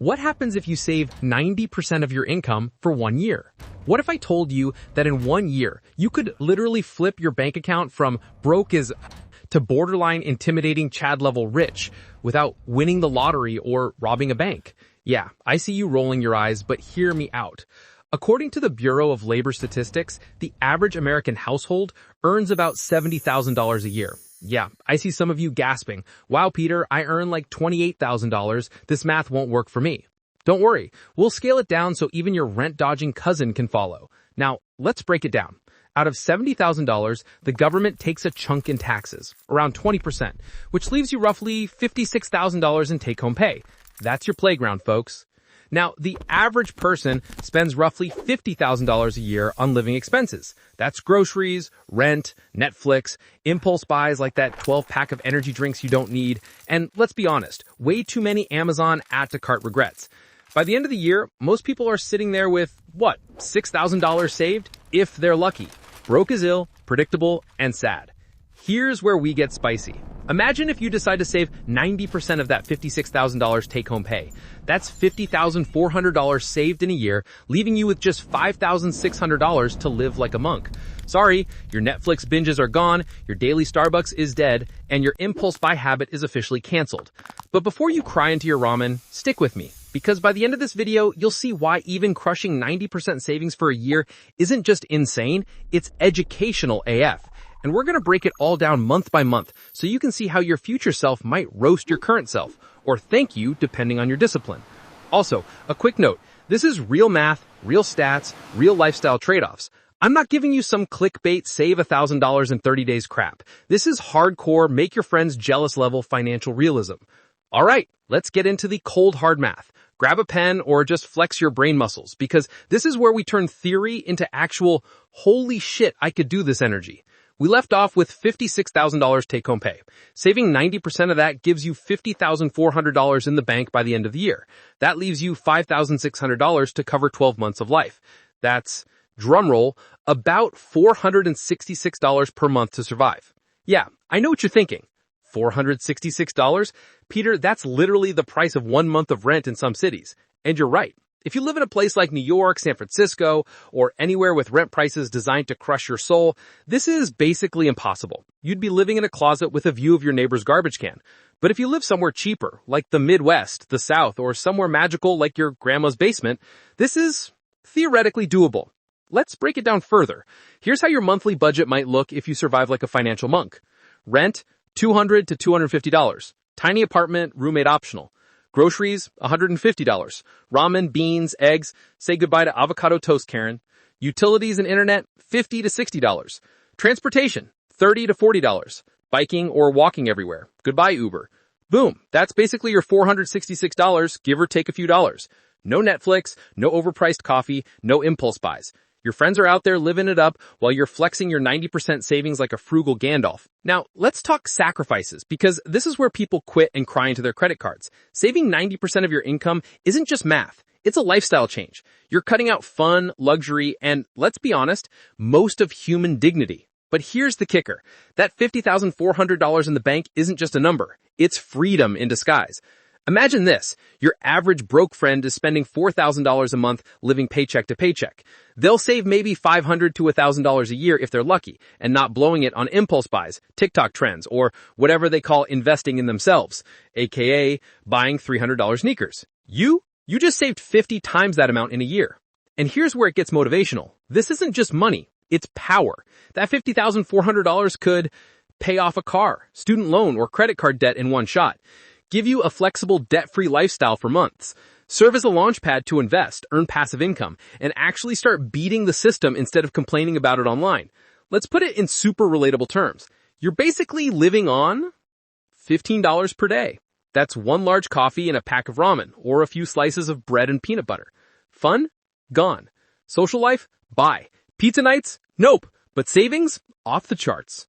What happens if you save 90% of your income for 1 year? What if I told you that in 1 year, you could literally flip your bank account from broke as to borderline intimidating Chad level rich without winning the lottery or robbing a bank? Yeah, I see you rolling your eyes, but hear me out. According to the Bureau of Labor Statistics, the average American household earns about $70,000 a year. Yeah, I see some of you gasping. Wow, Peter, I earn like $28,000. This math won't work for me. Don't worry, we'll scale it down so even your rent-dodging cousin can follow. Now, let's break it down. Out of $70,000, the government takes a chunk in taxes, around 20%, which leaves you roughly $56,000 in take-home pay. That's your playground, folks. Now, the average person spends roughly $50,000 a year on living expenses. That's groceries, rent, Netflix, impulse buys like that 12-pack of energy drinks you don't need, and let's be honest, way too many Amazon add-to-cart regrets. By the end of the year, most people are sitting there with, $6,000 saved? If they're lucky. Broke is ill, predictable, and sad. Here's where we get spicy. Imagine if you decide to save 90% of that $56,000 take-home pay. That's $50,400 saved in a year, leaving you with just $5,600 to live like a monk. Sorry, your Netflix binges are gone, your daily Starbucks is dead, and your impulse buy habit is officially canceled. But before you cry into your ramen, stick with me, because by the end of this video, you'll see why even crushing 90% savings for a year isn't just insane, it's educational AF. And we're going to break it all down month by month so you can see how your future self might roast your current self, or thank you depending on your discipline. Also, a quick note, this is real math, real stats, real lifestyle trade-offs. I'm not giving you some clickbait save $1,000 in 30 days crap. This is hardcore, make your friends jealous level financial realism. All right, let's get into the cold hard math. Grab a pen or just flex your brain muscles because this is where we turn theory into actual, holy shit, I could do this energy. We left off with $56,000 take-home pay. Saving 90% of that gives you $50,400 in the bank by the end of the year. That leaves you $5,600 to cover 12 months of life. That's, drumroll, about $466 per month to survive. Yeah, I know what you're thinking. $466? Peter, that's literally the price of 1 month of rent in some cities. And you're right. If you live in a place like New York, San Francisco, or anywhere with rent prices designed to crush your soul, this is basically impossible. You'd be living in a closet with a view of your neighbor's garbage can. But if you live somewhere cheaper, like the Midwest, the South, or somewhere magical like your grandma's basement, this is theoretically doable. Let's break it down further. Here's how your monthly budget might look if you survive like a financial monk. Rent, $200 to $250. Tiny apartment, roommate optional. Groceries, $150. Ramen, beans, eggs. Say goodbye to avocado toast, Karen. Utilities and internet, $50 to $60. Transportation, $30 to $40. Biking or walking everywhere. Goodbye, Uber. Boom. That's basically your $466, give or take a few dollars. No Netflix, no overpriced coffee, no impulse buys. Your friends are out there living it up while you're flexing your 90% savings like a frugal Gandalf. Now, let's talk sacrifices, because this is where people quit and cry into their credit cards. Saving 90% of your income isn't just math. It's a lifestyle change. You're cutting out fun, luxury, and, let's be honest, most of human dignity. But here's the kicker. That $50,400 in the bank isn't just a number. It's freedom in disguise. Imagine this. Your average broke friend is spending $4,000 a month living paycheck to paycheck. They'll save maybe $500 to $1,000 a year if they're lucky and not blowing it on impulse buys, TikTok trends, or whatever they call investing in themselves, aka buying $300 sneakers. You just saved 50 times that amount in a year. And here's where it gets motivational. This isn't just money, it's power. That $50,400 could pay off a car, student loan, or credit card debt in one shot. Give you a flexible, debt-free lifestyle for months. Serve as a launchpad to invest, earn passive income, and actually start beating the system instead of complaining about it online. Let's put it in super relatable terms. You're basically living on $15 per day. That's one large coffee and a pack of ramen, or a few slices of bread and peanut butter. Fun? Gone. Social life? Bye. Pizza nights? Nope. But savings? Off the charts.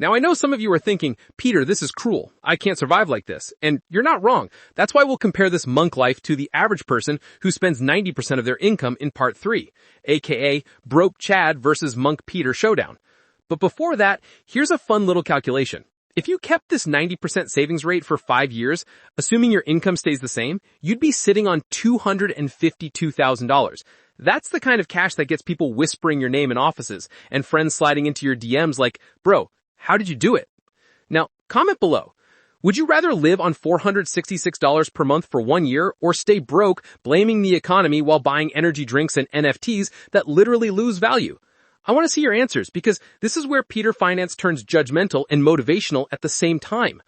Now, I know some of you are thinking, Peter, this is cruel. I can't survive like this. And you're not wrong. That's why we'll compare this monk life to the average person who spends 90% of their income in part 3, aka Broke Chad versus Monk Peter showdown. But before that, here's a fun little calculation. If you kept this 90% savings rate for 5 years, assuming your income stays the same, you'd be sitting on $252,000. That's the kind of cash that gets people whispering your name in offices and friends sliding into your DMs like, bro, how did you do it? Now, comment below. Would you rather live on $466 per month for 1 year or stay broke blaming the economy while buying energy drinks and NFTs that literally lose value? I want to see your answers because this is where Peter Finance turns judgmental and motivational at the same time.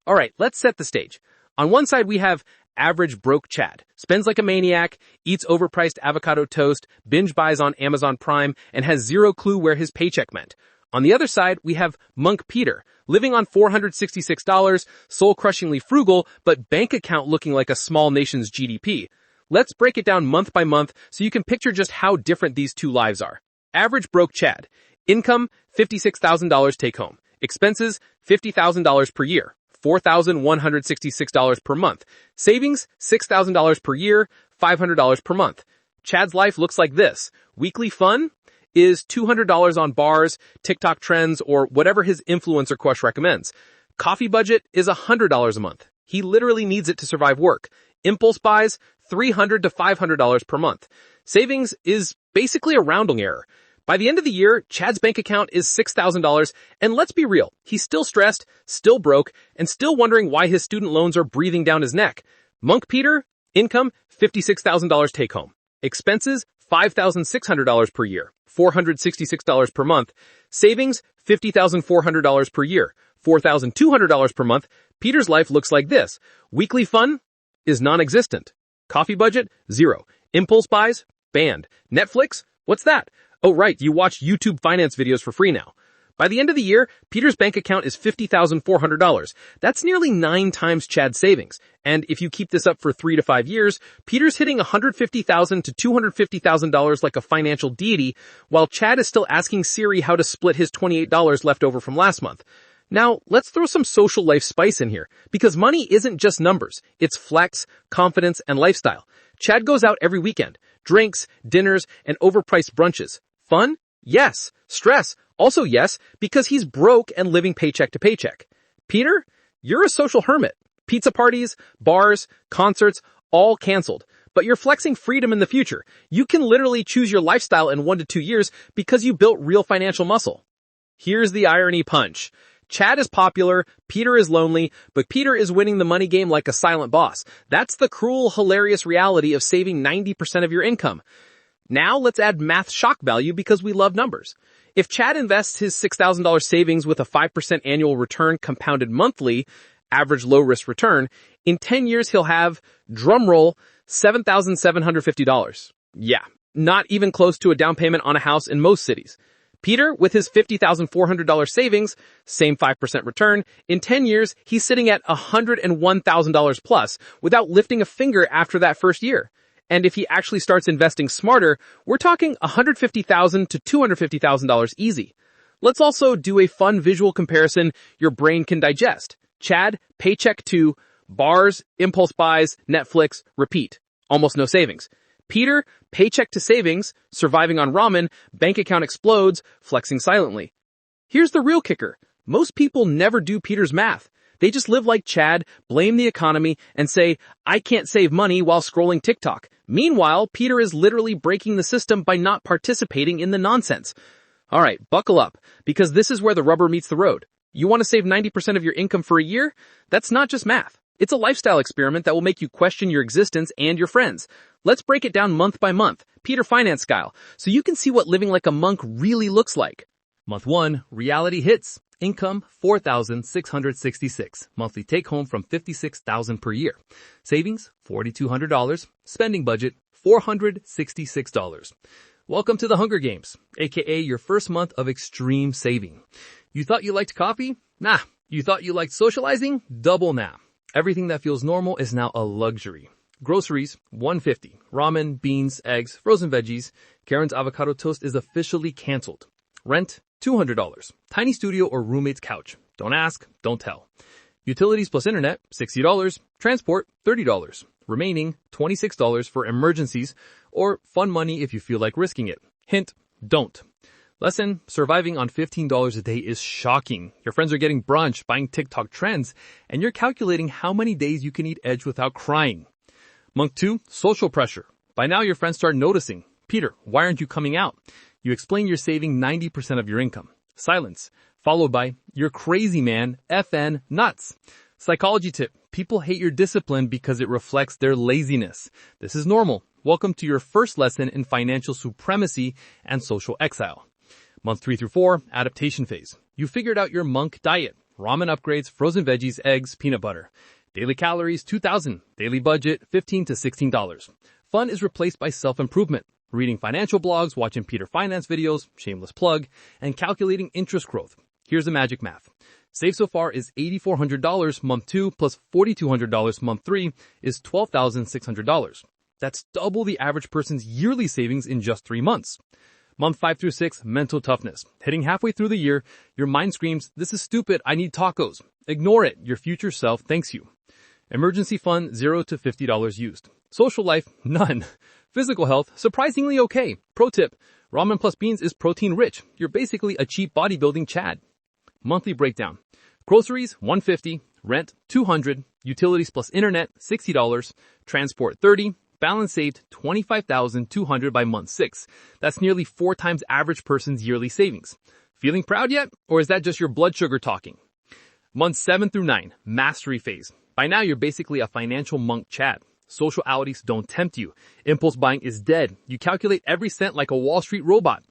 All right, let's set the stage. On one side, we have average broke Chad, spends like a maniac, eats overpriced avocado toast, binge buys on Amazon Prime, and has zero clue where his paycheck meant. On the other side, we have Monk Peter, living on $466, soul-crushingly frugal, but bank account looking like a small nation's GDP. Let's break it down month by month so you can picture just how different these two lives are. Average broke Chad. Income, $56,000 take home. Expenses, $50,000 per year. $4,166 per month. Savings, $6,000 per year, $500 per month. Chad's life looks like this. Weekly fun is $200 on bars, TikTok trends, or whatever his influencer crush recommends. Coffee budget is $100 a month. He literally needs it to survive work. Impulse buys, $300 to $500 per month. Savings is basically a rounding error. By the end of the year, Chad's bank account is $6,000, and let's be real, he's still stressed, still broke, and still wondering why his student loans are breathing down his neck. Monk Peter, income, $56,000 take home. Expenses, $5,600 per year, $466 per month. Savings, $50,400 per year, $4,200 per month. Peter's life looks like this. Weekly fun is non-existent. Coffee budget, zero. Impulse buys, banned. Netflix, what's that? Oh right, you watch YouTube finance videos for free now. By the end of the year, Peter's bank account is $50,400. That's nearly 9 times Chad's savings. And if you keep this up for 3 to 5 years, Peter's hitting $150,000 to $250,000 like a financial deity, while Chad is still asking Siri how to split his $28 left over from last month. Now, let's throw some social life spice in here, because money isn't just numbers. It's flex, confidence, and lifestyle. Chad goes out every weekend. Drinks, dinners, and overpriced brunches. Fun? Yes. Stress? Also yes, because he's broke and living paycheck to paycheck. Peter, you're a social hermit. Pizza parties, bars, concerts, all canceled. But you're flexing freedom in the future. You can literally choose your lifestyle in 1 to 2 years because you built real financial muscle. Here's the irony punch. Chad is popular, Peter is lonely, but Peter is winning the money game like a silent boss. That's the cruel, hilarious reality of saving 90% of your income. Now let's add math shock value because we love numbers. If Chad invests his $6,000 savings with a 5% annual return compounded monthly, average low-risk return, in 10 years he'll have, drumroll, $7,750. Yeah, not even close to a down payment on a house in most cities. Peter, with his $50,400 savings, same 5% return, in 10 years, he's sitting at $101,000 plus without lifting a finger after that first year. And if he actually starts investing smarter, we're talking $150,000 to $250,000 easy. Let's also do a fun visual comparison your brain can digest. Chad, paycheck to bars, impulse buys, Netflix, repeat. Almost no savings. Peter, paycheck to savings, surviving on ramen, bank account explodes, flexing silently. Here's the real kicker. Most people never do Peter's math. They just live like Chad, blame the economy, and say, I can't save money while scrolling TikTok. Meanwhile, Peter is literally breaking the system by not participating in the nonsense. All right, buckle up, because this is where the rubber meets the road. You want to save 90% of your income for a year? That's not just math. It's a lifestyle experiment that will make you question your existence and your friends. Let's break it down month by month, Peter Finance style, so you can see what living like a monk really looks like. Month 1, reality hits. Income, $4,666. Monthly take home from $56,000 per year. Savings, $4,200. Spending budget, $466. Welcome to the Hunger Games, aka your first month of extreme saving. You thought you liked coffee? Nah. You thought you liked socializing? Double nah. Everything that feels normal is now a luxury. Groceries, $150. Ramen, beans, eggs, frozen veggies. Karen's avocado toast is officially canceled. Rent, $200. Tiny studio or roommate's couch. Don't ask, don't tell. Utilities plus internet, $60. Transport, $30. Remaining, $26 for emergencies or fun money if you feel like risking it. Hint, don't. Lesson: surviving on $15 a day is shocking. Your friends are getting brunch, buying TikTok trends, and you're calculating how many days you can eat eggs without crying. Month 2, social pressure. By now your friends start noticing. Peter, why aren't you coming out? You explain you're saving 90% of your income. Silence, followed by, you're crazy man, FN, nuts. Psychology tip: people hate your discipline because it reflects their laziness. This is normal. Welcome to your first lesson in financial supremacy and social exile. Month 3 through 4, adaptation phase. You figured out your monk diet. Ramen upgrades, frozen veggies, eggs, peanut butter. Daily calories, 2,000. Daily budget, $15 to $16. Fun is replaced by self-improvement. Reading financial blogs, watching Peter Finance videos, shameless plug, and calculating interest growth. Here's the magic math. Save so far is $8,400 month 2 plus $4,200 month 3 is $12,600. That's double the average person's yearly savings in just 3 months. Month 5 through 6, mental toughness. Hitting halfway through the year, your mind screams, this is stupid, I need tacos. Ignore it, your future self thanks you. Emergency fund, $0 to $50 used. Social life, none. Physical health, surprisingly okay. Pro tip, ramen plus beans is protein rich. You're basically a cheap bodybuilding Chad. Monthly breakdown. Groceries, $150. Rent, $200. Utilities plus internet, $60. Transport, $30. Balance saved, $25,200 by month 6. That's nearly 4 times average person's yearly savings. Feeling proud yet? Or is that just your blood sugar talking? Months 7 through 9, mastery phase. By now you're basically a financial monk Chad. Socialities don't tempt you. Impulse buying is dead. You calculate every cent like a Wall Street robot.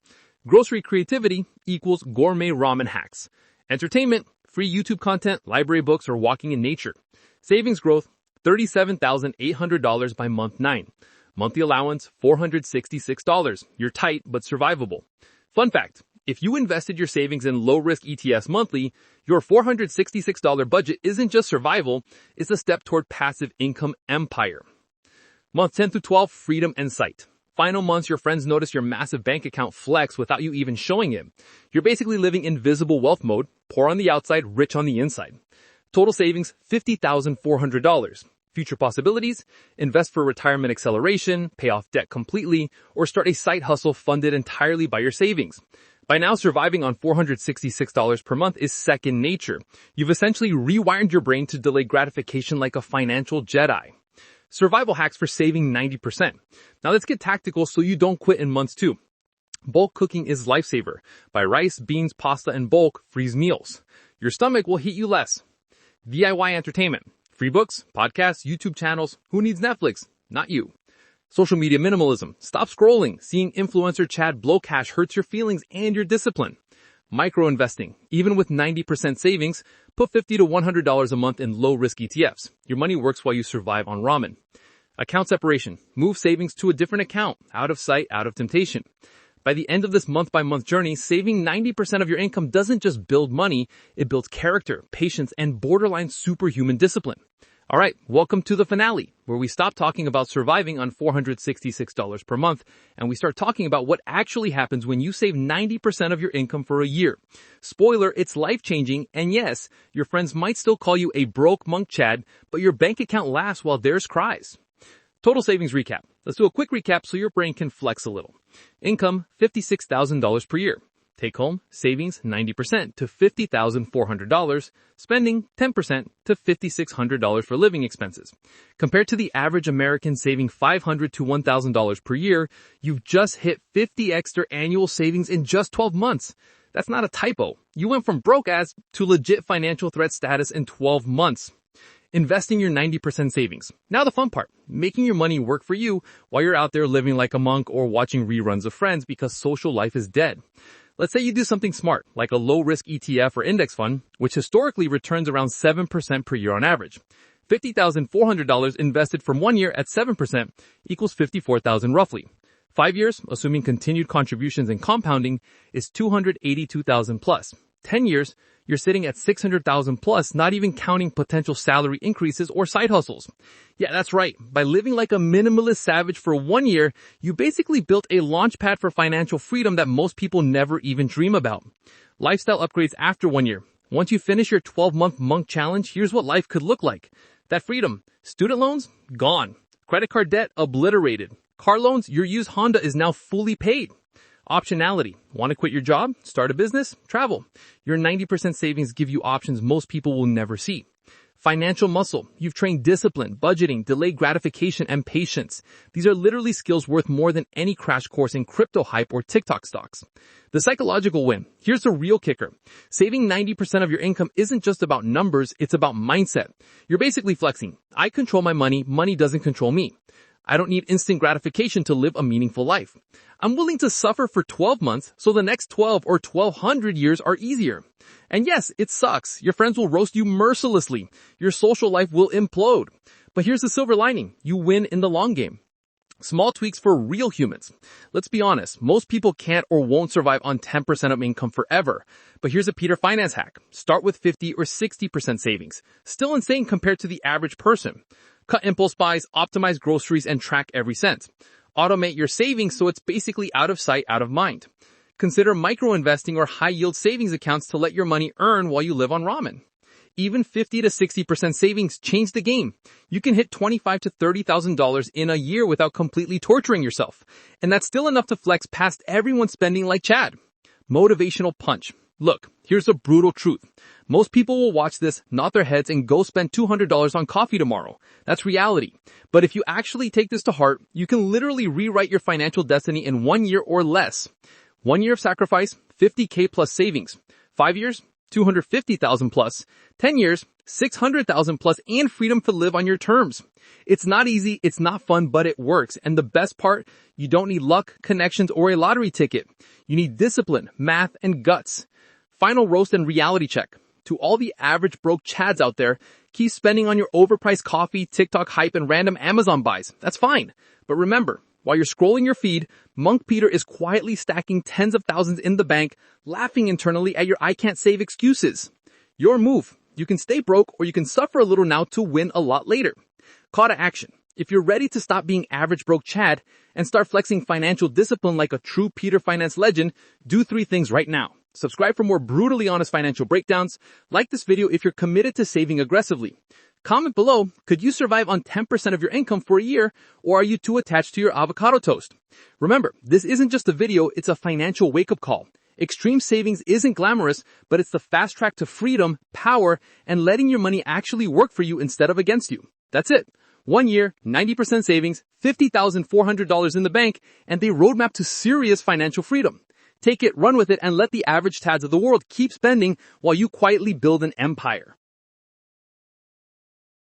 Grocery creativity equals gourmet ramen hacks. Entertainment, free YouTube content, library books, or walking in nature. Savings growth, $37,800 by month 9. Monthly allowance, $466. You're tight, but survivable. Fun fact, if you invested your savings in low-risk ETFs monthly, your $466 budget isn't just survival, it's a step toward passive income empire. Month 10 through 12, freedom and sight. Final months, your friends notice your massive bank account flex without you even showing it. You're basically living invisible wealth mode, poor on the outside, rich on the inside. Total savings, $50,400. Future possibilities: invest for retirement acceleration, pay off debt completely, or start a side hustle funded entirely by your savings. By now, surviving on $466 per month is second nature. You've essentially rewired your brain to delay gratification like a financial Jedi. Survival hacks for saving 90%. Now let's get tactical so you don't quit in months 2. Bulk cooking is lifesaver. Buy rice, beans, pasta in bulk, freeze meals. Your stomach will hate you less. DIY entertainment. Free books, podcasts, YouTube channels. Who needs Netflix? Not you. Social media minimalism. Stop scrolling. Seeing influencer Chad blow cash hurts your feelings and your discipline. Micro investing. Even with 90% savings, put $50 to $100 a month in low-risk ETFs. Your money works while you survive on ramen. Account separation. Move savings to a different account. Out of sight, out of temptation. By the end of this month-by-month journey, saving 90% of your income doesn't just build money, it builds character, patience, and borderline superhuman discipline. All right, welcome to the finale, where we stop talking about surviving on $466 per month, and we start talking about what actually happens when you save 90% of your income for a year. Spoiler, it's life-changing, and yes, your friends might still call you a broke monk Chad, but your bank account laughs while theirs cries. Total savings recap. Let's do a quick recap so your brain can flex a little. Income, $56,000 per year. Take home, savings 90% to $50,400. Spending 10% to $5,600 for living expenses. Compared to the average American saving $500 to $1,000 per year, you've just hit 50x their annual savings in just 12 months. That's not a typo. You went from broke ass to legit financial threat status in 12 months. Investing your 90% savings. Now the fun part, making your money work for you while you're out there living like a monk or watching reruns of Friends because social life is dead. Let's say you do something smart, like a low-risk ETF or index fund, which historically returns around 7% per year on average. $50,400 invested from 1 year at 7% equals $54,000 roughly. 5 years, assuming continued contributions and compounding, is $282,000 plus. 10 years, you're sitting at $600,000 plus, not even counting potential salary increases or side hustles. Yeah, that's right. By living like a minimalist savage for 1 year, you basically built a launchpad for financial freedom that most people never even dream about. Lifestyle upgrades after 1 year. Once you finish your 12-month monk challenge, here's what life could look like. That freedom. Student loans? Gone. Credit card debt? Obliterated. Car loans? Your used Honda is now fully paid. Optionality. Want to quit your job? Start a business? Travel. Your 90% savings give you options most people will never see. Financial muscle. You've trained discipline, budgeting, delayed gratification, and patience. These are literally skills worth more than any crash course in crypto hype or TikTok stocks. The psychological win. Here's the real kicker. Saving 90% of your income isn't just about numbers, it's about mindset. You're basically flexing. I control my money, money doesn't control me. I don't need instant gratification to live a meaningful life. I'm willing to suffer for 12 months so the next 12 or 1200 years are easier. And yes, it sucks. Your friends will roast you mercilessly. Your social life will implode. But here's the silver lining. You win in the long game. Small tweaks for real humans. Let's be honest, most people can't or won't survive on 10% of income forever. But here's a Peter Finance hack. Start with 50 or 60% savings. Still insane compared to the average person. Cut impulse buys, optimize groceries, and track every cent. Automate your savings so it's basically out of sight, out of mind. Consider micro-investing or high-yield savings accounts to let your money earn while you live on ramen. Even 50 to 60% savings change the game. You can hit $25,000 to $30,000 in a year without completely torturing yourself. And that's still enough to flex past everyone spending like Chad. Motivational punch. Look, here's the brutal truth. Most people will watch this, nod their heads, and go spend $200 on coffee tomorrow. That's reality. But if you actually take this to heart, you can literally rewrite your financial destiny in 1 year or less. 1 year of sacrifice, $50K plus savings. 5 years, $250,000 plus. 10 years, $600,000 plus, and freedom to live on your terms. It's not easy, it's not fun, but it works. And the best part, you don't need luck, connections, or a lottery ticket. You need discipline, math, and guts. Final roast and reality check. To all the average broke Chads out there, keep spending on your overpriced coffee, TikTok hype, and random Amazon buys. That's fine. But remember, while you're scrolling your feed, Monk Peter is quietly stacking tens of thousands in the bank, laughing internally at your I can't save excuses. Your move. You can stay broke or you can suffer a little now to win a lot later. Call to action. If you're ready to stop being average broke Chad and start flexing financial discipline like a true Peter Finance legend, do 3 things right now. Subscribe for more brutally honest financial breakdowns. Like this video if you're committed to saving aggressively. Comment below, could you survive on 10% of your income for a year, or are you too attached to your avocado toast? Remember, this isn't just a video, it's a financial wake-up call. Extreme savings isn't glamorous, but it's the fast track to freedom, power, and letting your money actually work for you instead of against you. That's it. 1 year, 90% savings, $50,400 in the bank, and a roadmap to serious financial freedom. Take it, run with it, and let the average Tads of the world keep spending while you quietly build an empire.